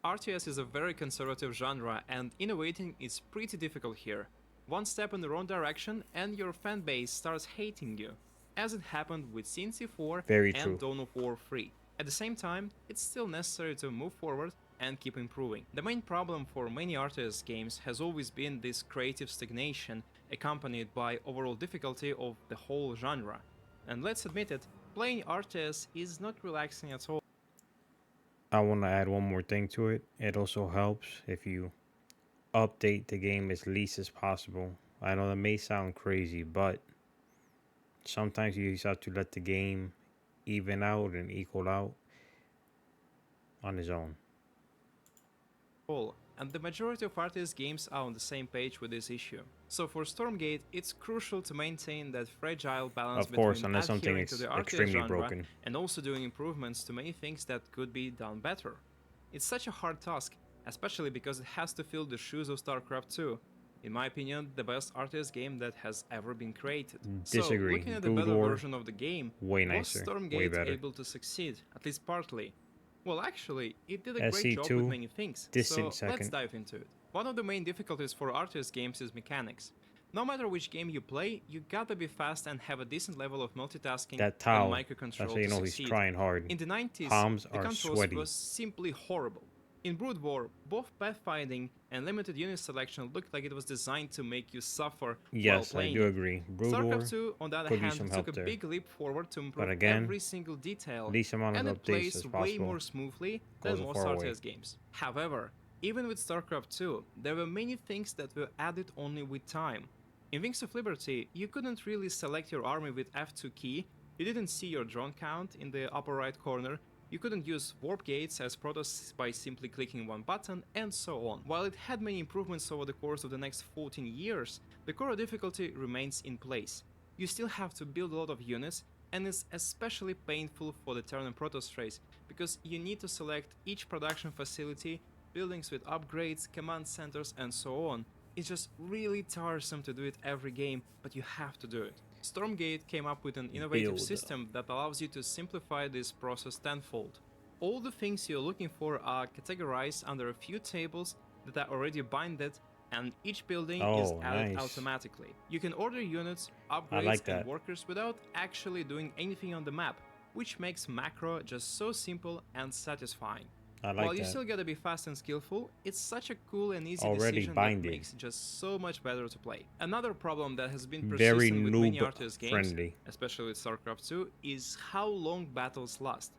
RTS is a very conservative genre and innovating is pretty difficult here. One step in the wrong direction and your fanbase starts hating you, as it happened with Sin 4 Very and true. Dawn of War 3. At the same time, it's still necessary to move forward and keep improving. The main problem for many RTS games has always been this creative stagnation accompanied by overall difficulty of the whole genre. And let's admit it, playing RTS is not relaxing at all. I want to add one more thing to it. It also helps if you update the game as least as possible. I know that may sound crazy, but sometimes you just have to let the game even out and equal out on its own. And the majority of RTS games are on the same page with this issue. So for Stormgate, it's crucial to maintain that fragile balance Of course, between unless something adhering to is the RTS extremely genre broken. and also doing improvements to many things that could be done better. It's such a hard task, especially because it has to fill the shoes of StarCraft 2. In my opinion, the best RTS game that has ever been created. So, Disagree. looking at the Brood better War, version of the game, way was nicer, way Stormgate better. able to succeed, at least partly? Well, actually, it did a great job with SC2, many things, distant so let's second. dive into it. One of the main difficulties for RTS games is mechanics. No matter which game you play, you gotta be fast and have a decent level of multitasking That and Tau, that's how microcontrol you to know he's succeed. trying hard. In the 90s, Palms the are controls sweaty. was simply horrible. In Brood War, both pathfinding and limited unit selection looked like it was designed to make you suffer while Yes, I playing do it. agree. Brood StarCraft War 2, on the other could be hand, some took help a there. big leap forward to But improve again, every single detail, least amount of and it updates plays as way possible. more smoothly than Goes most far away. RTS games. However, even with StarCraft 2, there were many things that were added only with time. In Wings of Liberty, you couldn't really select your army with F2 key, you didn't see your drone count in the upper right corner, you couldn't use warp gates as protos by simply clicking one button, and so on. While it had many improvements over the course of the next 14 years, the core difficulty remains in place. You still have to build a lot of units, and it's especially painful for the turn and protoss phase, because you need to select each production facility, buildings with upgrades, command centers, and so on. It's just really tiresome to do it every game, but you have to do it. Stormgate came up with an innovative Build. system that allows you to simplify this process tenfold. All the things you're looking for are categorized under a few tables that are already binded, and each building is Oh, added nice. automatically. You can order units, I upgrades, like and that. workers without actually doing anything on the map, which makes macro just so simple and satisfying. I While like you that. still gotta be fast and skillful, it's such a cool and easy Already decision that binded. makes it just so much better to play. Another problem that has been Very persistent with many noob RTS games, friendly. especially with StarCraft 2, is how long battles last.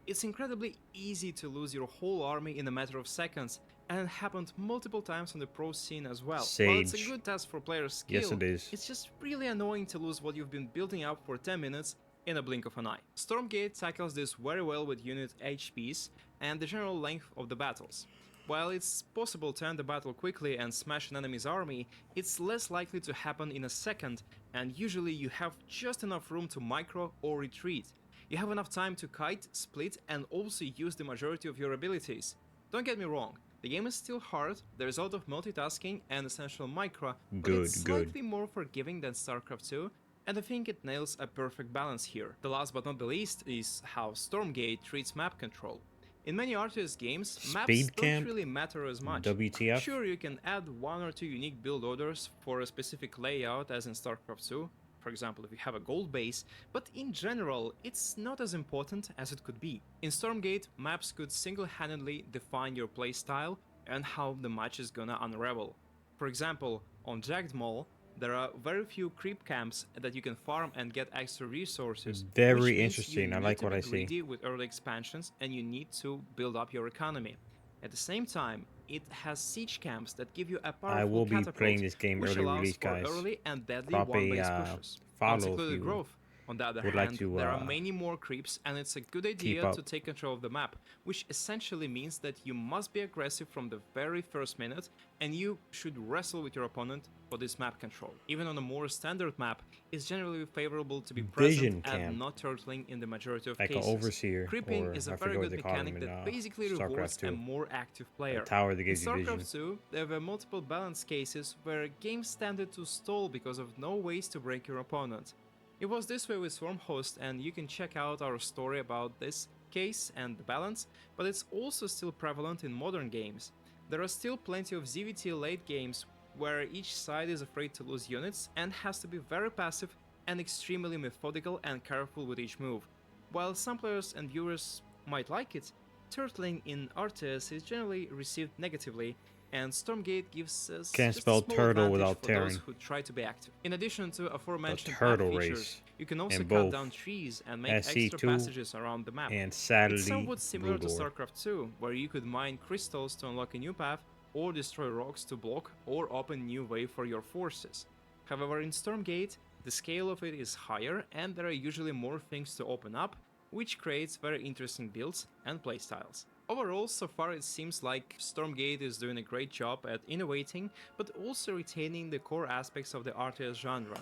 It's incredibly easy to lose your whole army in a matter of seconds, and it happened multiple times on the pro scene as well. While it's a Sage. good test for player Yes, skill, it is. it's just really annoying to lose what you've been building up for 10 minutes in a blink of an eye. Stormgate tackles this very well with unit HPs and the general length of the battles. While it's possible to end the battle quickly and smash an enemy's army, it's less likely to happen in a second, and usually you have just enough room to micro or retreat. You have enough time to kite, split, and also use the majority of your abilities. Don't get me wrong, the game is still hard, there's a lot of multitasking and essential micro, but it's Good. slightly more forgiving than StarCraft 2, and I think it nails a perfect balance here. The last but not the least is how Stormgate treats map control. In many RTS games, maps Speed don't camp. really matter as much. WTF. Sure, you can add one or two unique build orders for a specific layout as in StarCraft 2, for example if you have a gold base, but in general, it's not as important as it could be. In Stormgate, maps could single-handedly define your playstyle and how the match is gonna unravel. For example, on Jagged Mall, there are very few creep camps that you can farm and get extra resources, which Very means you interesting. I need like to what be I see. greedy with early expansions and you need to build up your economy. At the same time, it has siege camps that give you a I powerful will be playing catapult, this game which early allows release, for guys. early and deadly Drop a one-base pushes. follow if Unsecluded you growth, on the other would like hand, to there are many more creeps and it's a good keep idea up. to take control of the map, which essentially means that you must be aggressive from the very first minute and you should wrestle with your opponent for this map control. Even on a more standard map, it's generally favorable to be present Vision and camp. not turtling in the majority of Like an cases. overseer, Creeping or is a I very forget what good they call him mechanic in that basically StarCraft rewards a 2. more active A player. tower that In gives you vision. StarCraft 2, there were multiple balance cases where games tended to stall because of no ways to break your opponent. It was this way with Swarmhost, and you can check out our story about this case and the balance, but it's also still prevalent in modern games. There are still plenty of ZVT late games where each side is afraid to lose units and has to be very passive and extremely methodical and careful with each move. While some players and viewers might like it, turtling in RTS is generally received negatively, and Stormgate gives us Can't just a spell small turtle advantage without for those tearing. who try to be active. In addition to The aforementioned map turtle features, race you can also in cut both down trees and make extra SC2 passages around the map. and It's sadly somewhat similar to Blue Door. StarCraft 2, where you could mine crystals to unlock a new path, or destroy rocks to block or open new way for your forces. However, in Stormgate, the scale of it is higher and there are usually more things to open up, which creates very interesting builds and playstyles. Overall, so far it seems like Stormgate is doing a great job at innovating, but also retaining the core aspects of the RTS genre.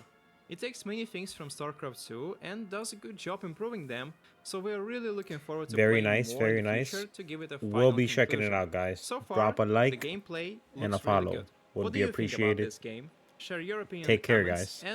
It takes many things from StarCraft 2 and does a good job improving them, so we are really looking forward to Very playing nice, more in very the nice. future to give it a We'll final be checking it conclusion. out, guys. So far, Drop a the like gameplay and a looks really follow. good. Would What do be you think about appreciated. this game? Share your opinion in Take the care, comments, guys. and